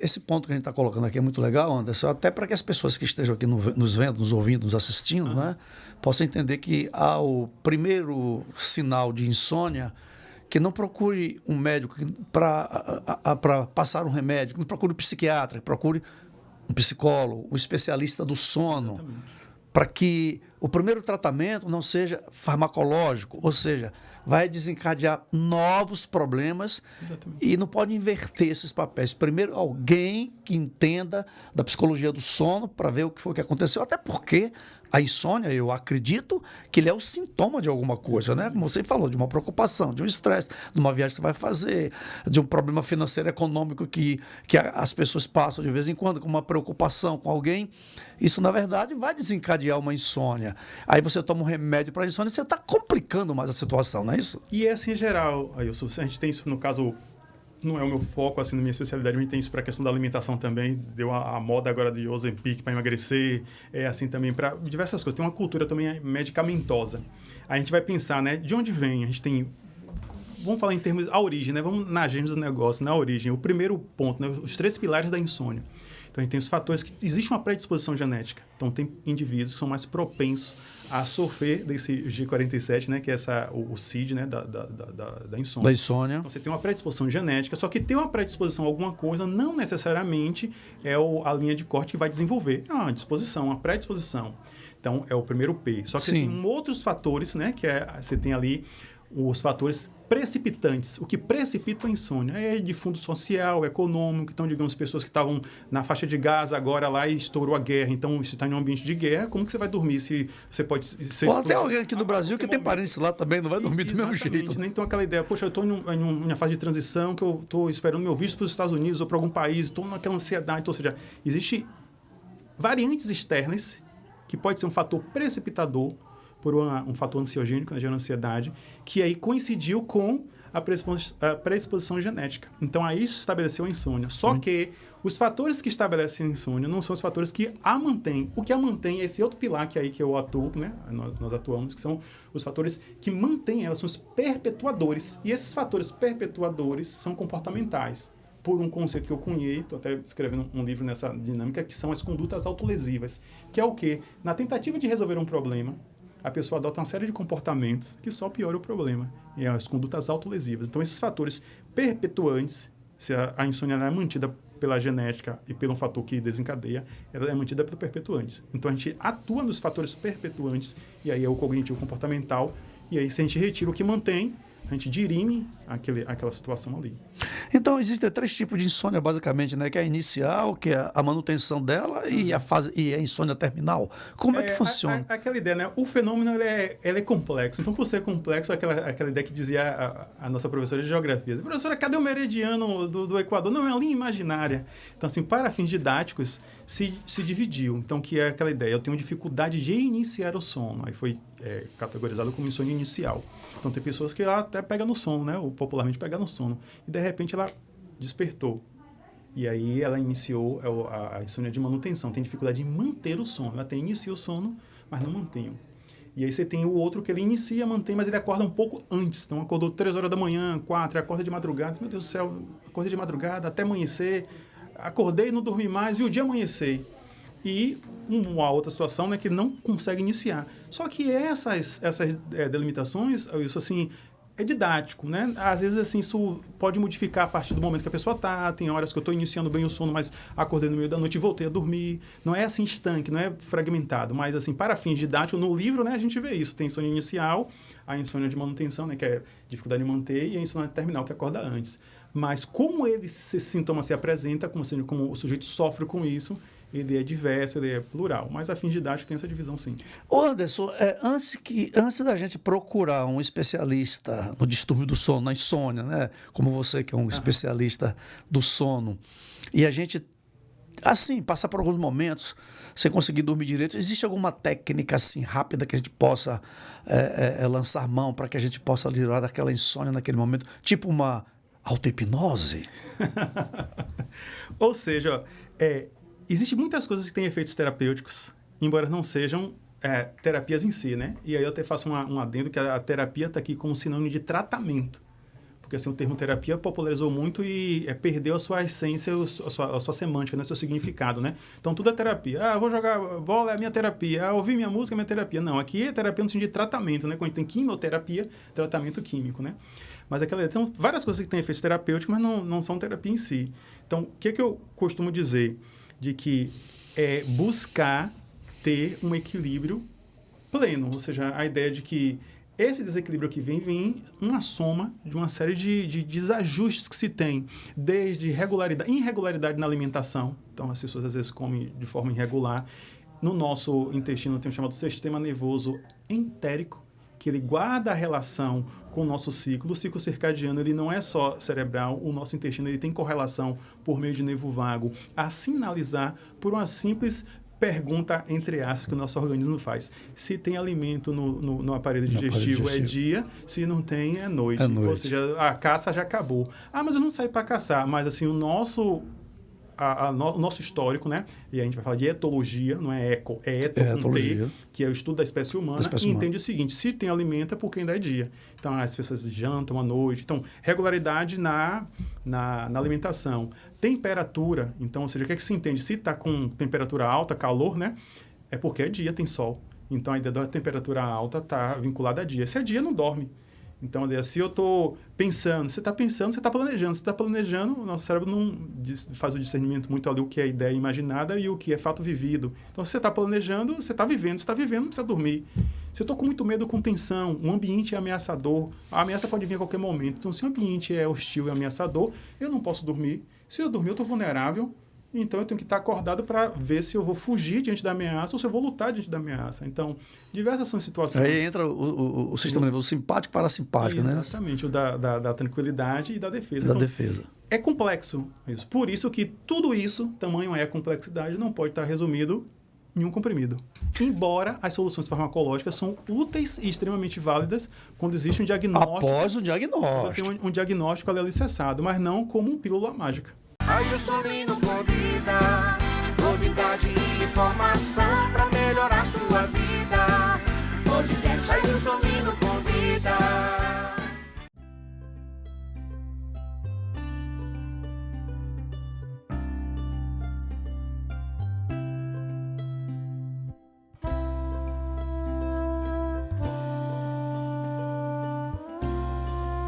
esse ponto que a gente está colocando aqui é muito legal, Anderson, até para que as pessoas que estejam aqui nos vendo, nos ouvindo, nos assistindo, né, possam entender que o primeiro sinal de insônia, que não procure um médico para passar um remédio, que não procure um psiquiatra, que procure um psicólogo, um especialista do sono, para que o primeiro tratamento não seja farmacológico, ou seja, vai desencadear novos problemas. Exatamente. E não pode inverter esses papéis. Primeiro, alguém que entenda da psicologia do sono para ver o que foi que aconteceu, até porque a insônia, eu acredito que ele é o sintoma de alguma coisa, né? Como você falou, de uma preocupação, de um estresse, de uma viagem que você vai fazer, de um problema financeiro, econômico que as pessoas passam de vez em quando, com uma preocupação com alguém. Isso, na verdade, vai desencadear uma insônia. Aí você toma um remédio para a insônia e você está complicando mais a situação, não é isso? E é assim em geral, Ailson, a gente tem isso no caso... Não é o meu foco, assim, na minha especialidade, a gente tem isso para a questão da alimentação também. Deu a moda agora de Ozempic para emagrecer, assim também para diversas coisas. Tem uma cultura também medicamentosa. A gente vai pensar, né, de onde vem? A gente tem... Vamos falar em termos... A origem, né? Vamos na gênese do negócio, na origem. O primeiro ponto, né? Os 3 pilares da insônia. Então, a gente tem os fatores que existe uma predisposição genética. Então, tem indivíduos que são mais propensos a sofrer desse G47, né, que é o CID, né, da insônia. Da insônia. Então, você tem uma predisposição genética, só que ter uma predisposição a alguma coisa não necessariamente é a linha de corte que vai desenvolver. É uma disposição, uma predisposição. Então, é o primeiro P. Só que você tem outros fatores, né, que você tem ali os fatores precipitantes. O que precipita a insônia é de fundo social, econômico. Então, digamos, pessoas que estavam na faixa de Gaza agora lá e estourou a guerra. Então, você está em um ambiente de guerra, como que você vai dormir se você pode ser... Ou até alguém aqui do Brasil que tem parentes lá também, não vai dormir do mesmo jeito. Nem tem aquela ideia, poxa, eu estou em uma fase de transição, que eu estou esperando meu visto para os Estados Unidos ou para algum país, estou naquela ansiedade. Ou seja, existe variantes externas que pode ser um fator precipitador por um fator ansiogênico, né, gerando ansiedade, que aí coincidiu com a predisposição genética. Então, aí se estabeleceu a insônia. Só que os fatores que estabelecem a insônia não são os fatores que a mantêm. O que a mantém é esse outro pilar que eu atuo, né? Nós atuamos, que são os fatores que mantêm ela, são os perpetuadores. E esses fatores perpetuadores são comportamentais. Por um conceito que eu cunhei, estou até escrevendo um livro nessa dinâmica, que são as condutas autolesivas. Que é o quê? Na tentativa de resolver um problema, a pessoa adota uma série de comportamentos que só pioram o problema. E as condutas autolesivas. Então, esses fatores perpetuantes, se a insônia é mantida pela genética e pelo fator que desencadeia, ela é mantida pelo perpetuantes. Então, a gente atua nos fatores perpetuantes, e aí é o cognitivo comportamental, e aí se a gente retira o que mantém, a gente dirime aquela situação ali. Então, existem 3 tipos de insônia, basicamente, né? Que é a inicial, que é a manutenção dela e a insônia terminal. Como é que funciona? Aquela ideia, né? O fenômeno ele é complexo. Então, por ser complexo, aquela ideia que dizia a nossa professora de geografia. Professora, cadê o meridiano do Equador? Não, é uma linha imaginária. Então, assim, para fins didáticos, se dividiu. Então, que é aquela ideia. Eu tenho dificuldade de iniciar o sono. Aí foi categorizado como insônia inicial. Então, tem pessoas que ela até pega no sono, né? Ou popularmente pega no sono. E, de repente, ela despertou. E aí, ela iniciou a insônia de manutenção. Tem dificuldade em manter o sono. Eu até inicio o sono, mas não mantenho. E aí, você tem o outro que ele inicia, mantém, mas ele acorda um pouco antes. Então, acordou 3 horas da manhã, 4, acorda de madrugada. Meu Deus do céu, acordei de madrugada até amanhecer. Acordei, não dormi mais, e o dia amanhecer. E uma outra situação, né, que ele não consegue iniciar. Só que essas delimitações, isso assim, é didático, né? Às vezes, assim, isso pode modificar a partir do momento que a pessoa está. Tem horas que eu estou iniciando bem o sono, mas acordei no meio da noite e voltei a dormir. Não é assim estanque, não é fragmentado. Mas, assim, para fins didáticos, no livro, né, a gente vê isso. Tem insônia inicial, a insônia de manutenção, né, que é dificuldade de manter, e a insônia terminal, que acorda antes. Mas como esse sintoma se apresenta, como o sujeito sofre com isso, ele é diverso, ele é plural. Mas a fins didáticos tem essa divisão, sim. Ô Anderson, antes da gente procurar um especialista no distúrbio do sono, na insônia, né? Como você que é um especialista do sono, e a gente, assim, passar por alguns momentos sem conseguir dormir direito, existe alguma técnica assim rápida que a gente possa lançar mão para que a gente possa livrar daquela insônia naquele momento? Tipo uma auto-hipnose? Ou seja, existem muitas coisas que têm efeitos terapêuticos, embora não sejam terapias em si, né? E aí eu até faço um adendo que a terapia está aqui como sinônimo de tratamento. Porque assim, o termo terapia popularizou muito e perdeu a sua essência, a sua semântica, né? O seu significado, né? Então, tudo é terapia. Eu vou jogar bola, é a minha terapia. Ouvir minha música é a minha terapia. Não, aqui é terapia no sentido de tratamento, né? Quando a gente tem quimioterapia, tratamento químico, né? Mas tem várias coisas que têm efeitos terapêuticos, mas não são terapia em si. Então, o que eu costumo dizer? De que é buscar ter um equilíbrio pleno, ou seja, a ideia de que esse desequilíbrio que vem uma soma de uma série de desajustes que se tem, desde irregularidade na alimentação. Então, as pessoas às vezes comem de forma irregular. No nosso intestino tem o chamado sistema nervoso entérico, que ele guarda a relação com o nosso ciclo. O ciclo circadiano ele não é só cerebral, o nosso intestino ele tem correlação por meio de nervo vago a sinalizar por uma simples pergunta, entre aspas, que o nosso organismo faz. Se tem alimento no aparelho digestivo, é dia, se não tem, é noite. Ou seja, a caça já acabou. Mas eu não saí para caçar. Mas, assim, o nosso histórico, né? E a gente vai falar de etologia, não é eco, é etologia, que é o estudo da espécie humana, entende o seguinte: se tem alimento é porque ainda é dia. Então, as pessoas jantam à noite. Então, regularidade na alimentação. Temperatura, então, ou seja, o que é que se entende? Se está com temperatura alta, calor, né? É porque é dia, tem sol. Então, a ideia da temperatura alta está vinculada a dia. Se é dia, não dorme. Então, se eu estou pensando, você está pensando, você está planejando. Se está planejando, o nosso cérebro não faz o discernimento muito ali o que é ideia imaginada e o que é fato vivido. Então, se você está planejando, você está vivendo. Se está vivendo, não precisa dormir. Se eu estou com muito medo, com tensão, um ambiente é ameaçador, a ameaça pode vir a qualquer momento. Então, se o ambiente é hostil e ameaçador, eu não posso dormir. Se eu dormir, eu estou vulnerável. Então, eu tenho que estar acordado para ver se eu vou fugir diante da ameaça ou se eu vou lutar diante da ameaça. Então, diversas são situações. Aí entra o sistema nervoso simpático e parasimpático, né? Exatamente, o da tranquilidade e da defesa. Da defesa. É complexo isso. Por isso que tudo isso, tamanho é a complexidade, não pode estar resumido em um comprimido. Embora as soluções farmacológicas são úteis e extremamente válidas quando existe um diagnóstico. Após o diagnóstico. Tem um diagnóstico ali alicerçado, mas não como pílula mágica. Aí o Sorrindo convida, novidade e informação para melhorar sua